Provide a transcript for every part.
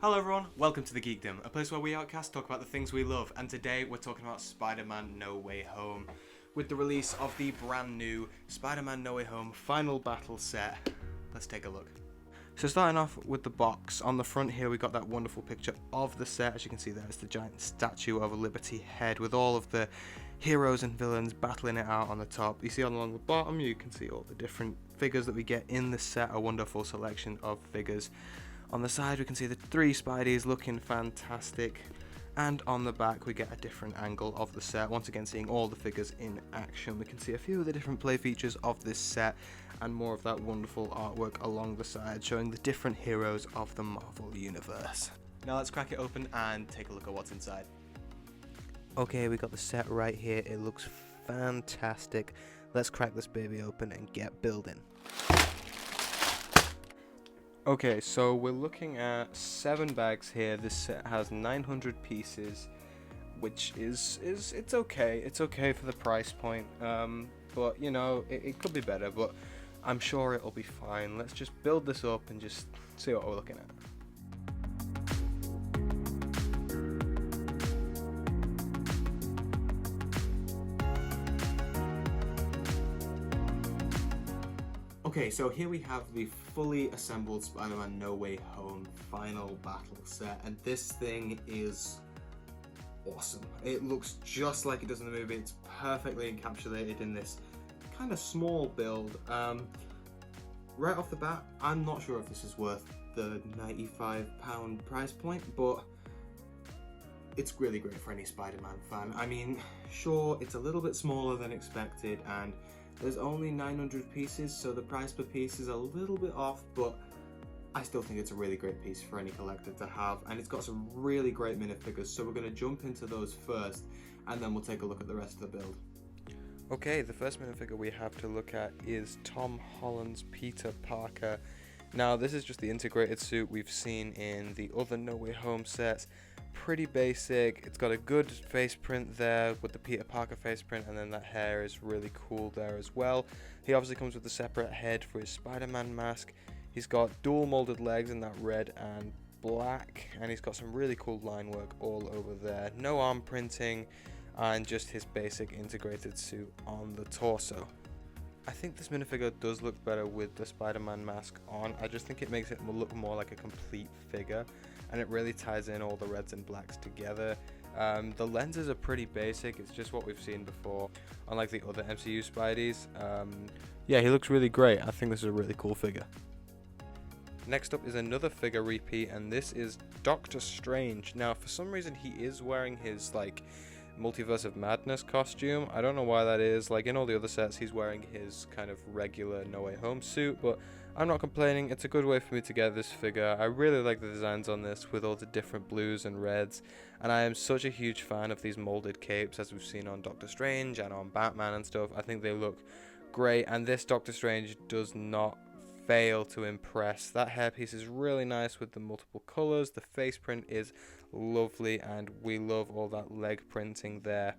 Hello everyone, welcome to The Geekdom, a place where we outcast talk about the things we love, and today we're talking about Spider-Man No Way Home. With the release of the brand new Spider-Man No Way Home Final Battle set, let's take a look. So starting off with the box, on the front here we got that wonderful picture of the set. As you can see there, it's the giant statue of a Liberty head with all of the heroes and villains battling it out on the top. You see along the bottom, you can see all the different figures that we get in the set, a wonderful selection of figures. On the side we can see the three Spideys looking fantastic, and on the back we get a different angle of the set, once again seeing all the figures in action. We can see a few of the different play features of this set and more of that wonderful artwork along the side showing the different heroes of the Marvel Universe. Now let's crack it open and take a look at what's inside. Okay, we got the set right here, it looks fantastic. Let's crack this baby open and get building. Okay, so we're looking at 7 bags here. This set has 900 pieces, which is it's okay. It's okay for the price point. But you know, it could be better, but I'm sure it'll be fine. Let's just build this up and just see what we're looking at. Okay, so here we have the fully assembled Spider-Man No Way Home Final Battle set, and this thing is awesome. It looks just like it does in the movie. It's perfectly encapsulated in this kind of small build. Right off the bat, I'm not sure if this is worth the £95 price point, but it's really great for any Spider-Man fan. I mean, sure, it's a little bit smaller than expected, and there's only 900 pieces, so the price per piece is a little bit off, but I still think it's a really great piece for any collector to have, and it's got some really great minifigures, so we're going to jump into those first, and then we'll take a look at the rest of the build. Okay, the first minifigure we have to look at is Tom Holland's Peter Parker. Now, this is just the integrated suit we've seen in the other No Way Home sets. Pretty basic. It's got a good face print there with the Peter Parker face print, and then that hair is really cool there as well. He obviously comes with a separate head for his Spider-Man mask. He's got dual molded legs in that red and black, and he's got some really cool line work all over there. No arm printing, and just his basic integrated suit on the torso. I think this minifigure does look better with the Spider-Man mask on. I just think it makes it look more like a complete figure, and it really ties in all the reds and blacks together. The lenses are pretty basic, it's just what we've seen before, unlike the other MCU Spideys. Yeah, he looks really great. I think this is a really cool figure. Next up is another figure repeat, and this is Doctor Strange. Now, for some reason, he is wearing his, Multiverse of Madness costume. I don't know why that is. Like in all the other sets, he's wearing his kind of regular No Way Home suit, but I'm not complaining. It's a good way for me to get this figure. I really like the designs on this with all the different blues and reds, and I am such a huge fan of these molded capes as we've seen on Doctor Strange and on Batman and stuff. I think they look great, and this Doctor Strange does not fail to impress. That hairpiece is really nice with the multiple colors. The face print is lovely, and we love all that leg printing there.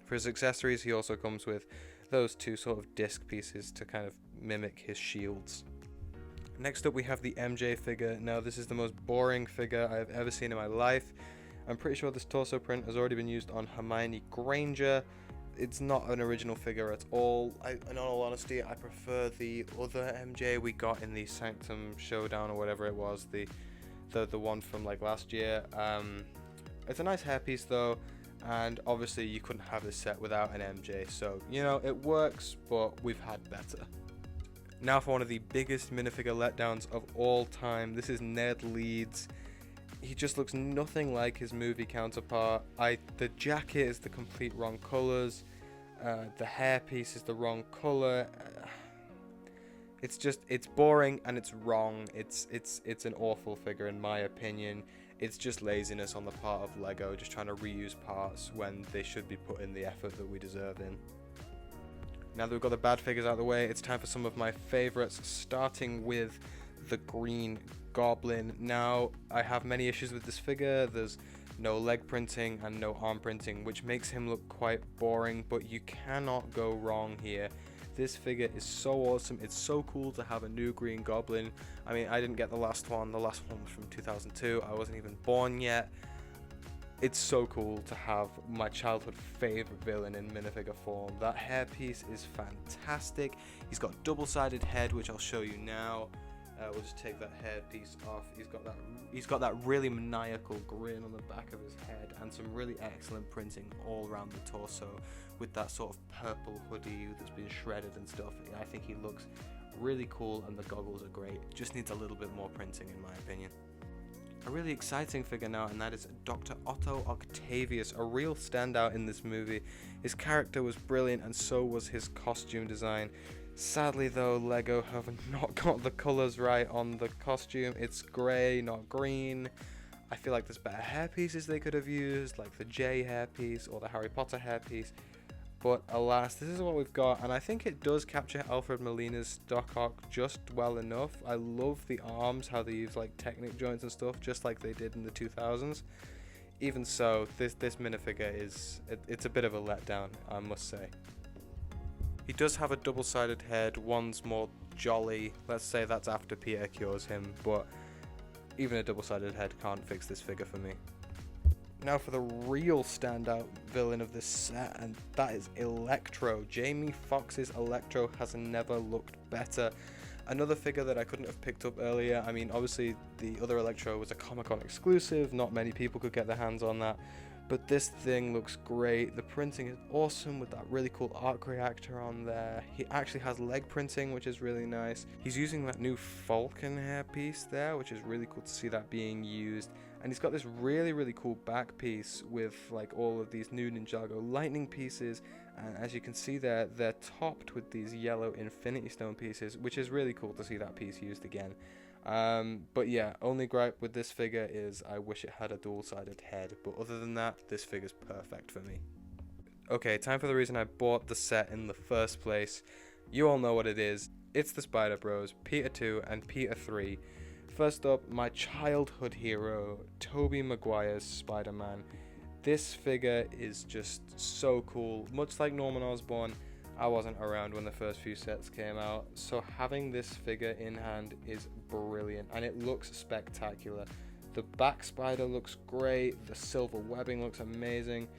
For his accessories, he also comes with those two sort of disc pieces to kind of mimic his shields. Next up we have the MJ figure. Now, this is the most boring figure I have ever seen in my life. I'm pretty sure this torso print has already been used on Hermione Granger. It's not an original figure at all. In all honesty, I prefer the other MJ we got in the Sanctum Showdown or whatever it was, the one from last year. It's a nice hairpiece though, and obviously you couldn't have this set without an MJ, so you know, it works, but we've had better. Now for one of the biggest minifigure letdowns of all time. This is Ned Leeds. He just looks nothing like his movie counterpart. The jacket is the complete wrong colors. The hairpiece is the wrong color. It's boring and it's wrong. It's an awful figure in my opinion. It's just laziness on the part of Lego, just trying to reuse parts when they should be putting the effort that we deserve in. Now that we've got the bad figures out of the way, it's time for some of my favorites, starting with the Green Goblin. Now, I have many issues with this figure. There's no leg printing and no arm printing, which makes him look quite boring, but you cannot go wrong here. This figure is so awesome. It's so cool to have a new Green Goblin. I mean, I didn't get the last one. The last one was from 2002. I wasn't even born yet. It's so cool to have my childhood favorite villain in minifigure form. That hairpiece is fantastic. He's got double-sided head, which I'll show you now. We'll just take that hairpiece off. He's got that really maniacal grin on the back of his head, and some really excellent printing all around the torso with that sort of purple hoodie that's been shredded and stuff. I think he looks really cool, and the goggles are great. Just needs a little bit more printing in my opinion. A really exciting figure now, and that is Dr. Otto Octavius, a real standout in this movie. His character was brilliant, and so was his costume design. Sadly though, LEGO have not got the colours right on the costume. It's grey, not green. I feel like there's better hairpieces they could have used, like the J hairpiece or the Harry Potter hairpiece. But alas, this is what we've got, and I think it does capture Alfred Molina's Doc Ock just well enough. I love the arms, how they use like Technic joints and stuff, just like they did in the 2000s. Even so, this minifigure it's a bit of a letdown, I must say. He does have a double-sided head, one's more jolly. Let's say that's after Peter cures him, but even a double-sided head can't fix this figure for me. Now for the real standout villain of this set, and that is Electro. Jamie Foxx's Electro has never looked better. Another figure that I couldn't have picked up earlier. I mean, obviously the other Electro was a Comic-Con exclusive, not many people could get their hands on that. But this thing looks great. The printing is awesome with that really cool arc reactor on there. He actually has leg printing, which is really nice. He's using that new Falcon hairpiece there, which is really cool to see that being used. And he's got this really cool back piece with like all of these new Ninjago lightning pieces. And as you can see there, they're topped with these yellow Infinity Stone pieces, which is really cool to see that piece used again. But yeah, only gripe with this figure is I wish it had a dual-sided head, but other than that, this figure's perfect for me. Okay, time for the reason I bought the set in the first place. You all know what it is. It's the Spider Bros, Peter 2 and Peter 3. First up, my childhood hero, Tobey Maguire's Spider-Man. This figure is just so cool. Much like Norman Osborn, I wasn't around when the first few sets came out, so having this figure in hand is brilliant, and it looks spectacular. The back spider looks great, the silver webbing looks amazing.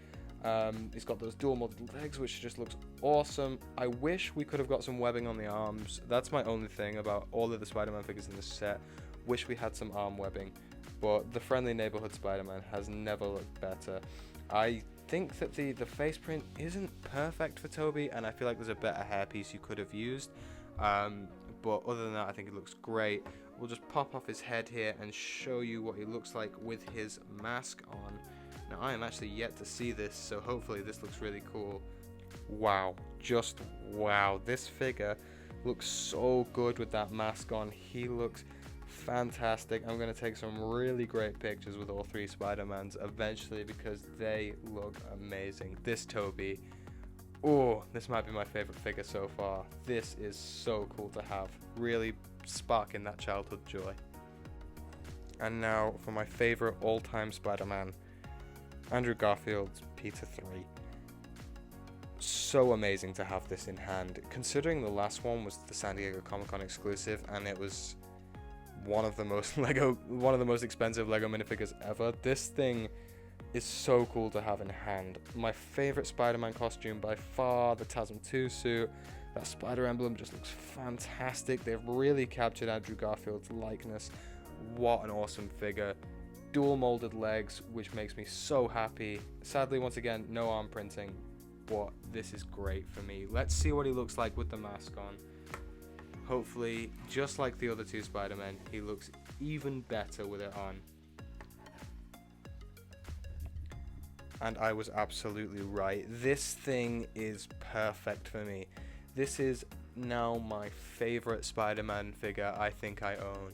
He's got those dual molded legs, which just looks awesome. I wish we could have got some webbing on the arms. That's my only thing about all of the Spider-Man figures in this set. Wish we had some arm webbing, but the Friendly Neighborhood Spider-Man has never looked better. I think that the face print isn't perfect for Tobey, and I feel like there's a better hairpiece you could have used, but other than that, I think it looks great. We'll just pop off his head here and show you what he looks like with his mask on. Now I am actually yet to see this, so hopefully this looks really cool. Wow, just wow, this figure looks so good with that mask on. He looks fantastic. I'm going to take some really great pictures with all three Spider-Mans eventually because they look amazing. This Tobey, oh, this might be my favorite figure so far. This is so cool to have, really sparking that childhood joy. And now for my favorite all-time Spider-Man, Andrew Garfield's Peter 3. So amazing to have this in hand, considering the last one was the San Diego Comic-Con exclusive and it was one of the most expensive Lego minifigures ever. This thing is so cool to have in hand. My favorite Spider-Man costume by far, the TASM 2 suit. That spider emblem just looks fantastic. They've really captured Andrew Garfield's likeness. What an awesome figure. Dual molded legs, which makes me so happy. Sadly, once again, no arm printing, but this is great for me. Let's see what he looks like with the mask on. Hopefully, just like the other two Spider-Men, he looks even better with it on. And I was absolutely right. This thing is perfect for me. This is now my favorite Spider-Man figure I think I own.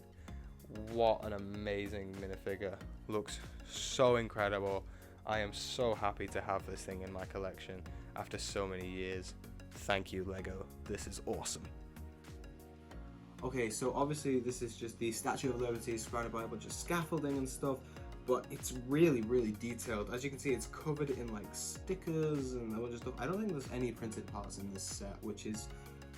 What an amazing minifigure. Looks so incredible. I am so happy to have this thing in my collection after so many years. Thank you, LEGO. This is awesome. Okay, so obviously this is just the Statue of Liberty surrounded by a bunch of scaffolding and stuff, but it's really detailed. As you can see, it's covered in like stickers and a bunch of stuff. I don't think there's any printed parts in this set, which is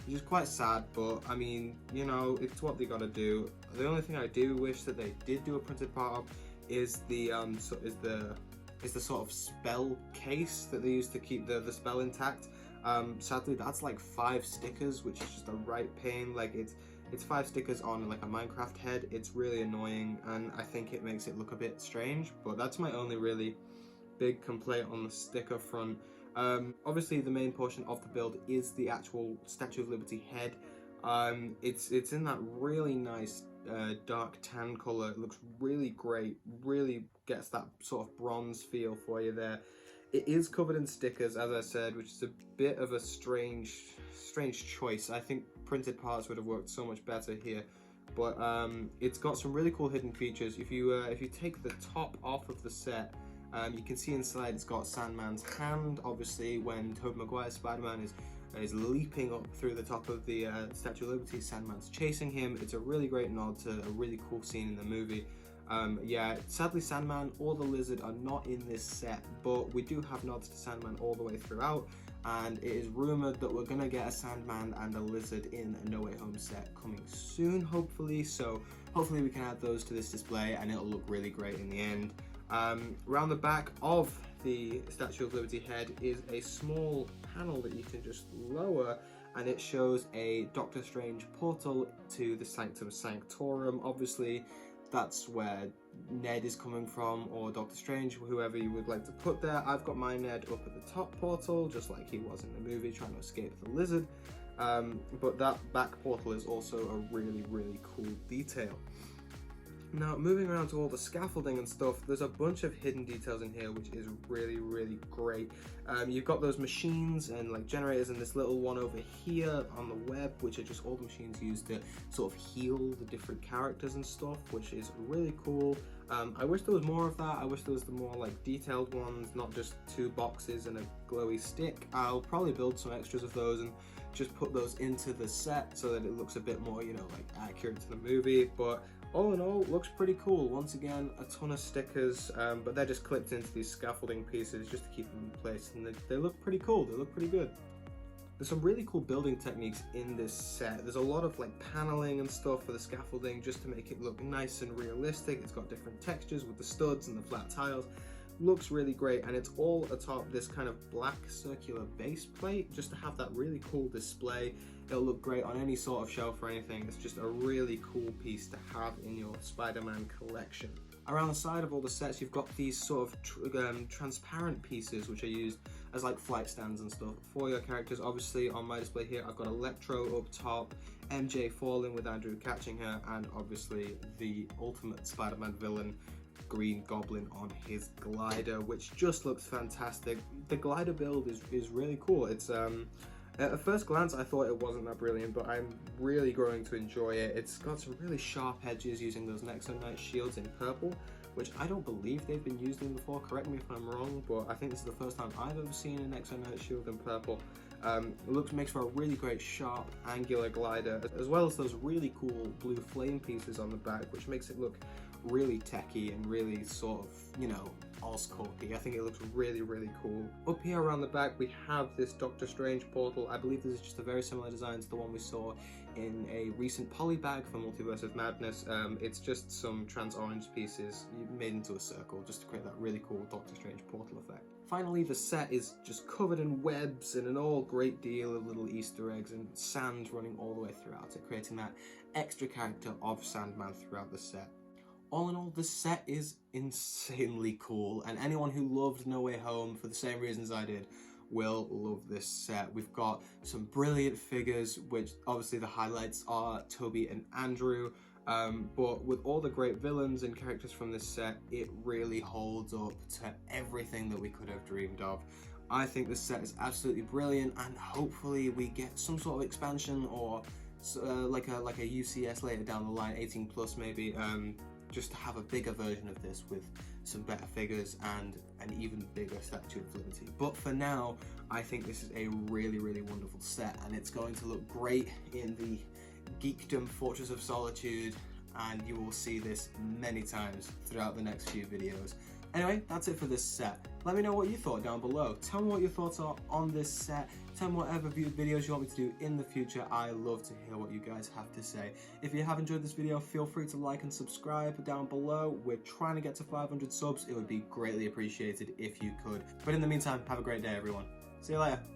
which is quite sad, but I mean, you know, it's what they gotta do. The only thing I do wish that they did do a printed part of is the sort of spell case that they use to keep the spell intact. Sadly, that's like 5 stickers, which is just a right pain. Like it's 5 stickers on like a Minecraft head. It's really annoying, and I think it makes it look a bit strange. But that's my only really big complaint on the sticker front. Obviously, the main portion of the build is the actual Statue of Liberty head. It's in that really nice dark tan color. It looks really great. Really gets that sort of bronze feel for you there. It is covered in stickers, as I said, which is a bit of a strange choice. I think printed parts would have worked so much better here. But it's got some really cool hidden features. If you take the top off of the set, you can see inside it's got Sandman's hand. Obviously, when Tobey Maguire's Spider-Man is leaping up through the top of the Statue of Liberty, Sandman's chasing him. It's a really great nod to a really cool scene in the movie. Yeah, sadly Sandman or the Lizard are not in this set, but we do have nods to Sandman all the way throughout, and it is rumoured that we're gonna get a Sandman and a Lizard in a No Way Home set coming soon, hopefully. So hopefully we can add those to this display and it'll look really great in the end. Around the back of the Statue of Liberty head is a small panel that you can just lower, and it shows a Doctor Strange portal to the Sanctum Sanctorum. Obviously that's where Ned is coming from, or Doctor Strange, whoever you would like to put there. I've got my Ned up at the top portal, just like he was in the movie, trying to escape the Lizard. But that back portal is also a really cool detail. Now, moving around to all the scaffolding and stuff, there's a bunch of hidden details in here, which is really great. You've got those machines and like generators, and this little one over here on the web, which are just all the machines used to sort of heal the different characters and stuff, which is really cool. I wish there was more of that. I wish there was the more like detailed ones, not just 2 boxes and a glowy stick. I'll probably build some extras of those and just put those into the set so that it looks a bit more, you know, like accurate to the movie. But all in all, looks pretty cool. Once again, a ton of stickers, but they're just clipped into these scaffolding pieces just to keep them in place, and they look pretty cool. They look pretty good. There's some really cool building techniques in this set. There's a lot of like paneling and stuff for the scaffolding just to make it look nice and realistic. It's got different textures with the studs and the flat tiles. Looks really great, and it's all atop this kind of black circular base plate just to have that really cool display. It'll look great on any sort of shelf or anything. It's just a really cool piece to have in your Spider-Man collection. Around the side of all the sets, you've got these sort of transparent pieces which are used as like flight stands and stuff for your characters. Obviously on my display here I've got Electro up top, MJ falling with Andrew catching her, and obviously the ultimate Spider-Man villain, Green Goblin, on his glider, which just looks fantastic. The glider build is really cool. It's at first glance I thought it wasn't that brilliant, but I'm really growing to enjoy it. It's got some really sharp edges using those Nexo Knight shields in purple, which I don't believe they've been used in before. Correct me if I'm wrong, but I think this is the first time I've ever seen a Nexo Knight shield in purple. It makes for a really great sharp angular glider, as well as those really cool blue flame pieces on the back, which makes it look really techy and really sort of, you know, Oscorpy. I think it looks really cool. Up here around the back we have this Doctor Strange portal. I believe this is just a very similar design to the one we saw in a recent polybag for Multiverse of Madness. It's just some trans orange pieces made into a circle just to create that really cool Doctor Strange portal effect. Finally, the set is just covered in webs and an all great deal of little Easter eggs and sand running all the way throughout it, creating that extra character of Sandman throughout the set. All in all, the set is insanely cool, and anyone who loved No Way Home for the same reasons I did will love this set. We've got some brilliant figures, which obviously the highlights are Tobey and Andrew, but with all the great villains and characters from this set, it really holds up to everything that we could have dreamed of. I think this set is absolutely brilliant, and hopefully we get some sort of expansion or like a UCS later down the line, 18 plus maybe, just to have a bigger version of this with some better figures and an even bigger Statue of Liberty. But for now, I think this is a really wonderful set, and it's going to look great in the Geekdom Fortress of Solitude and you will see this many times throughout the next few videos. Anyway, that's it for this set. Let me know what you thought down below. Tell me what your thoughts are on this set. Tell me whatever videos you want me to do in the future. I love to hear what you guys have to say. If you have enjoyed this video, feel free to like and subscribe down below. We're trying to get to 500 subs. It would be greatly appreciated if you could. But in the meantime, have a great day, everyone. See you later.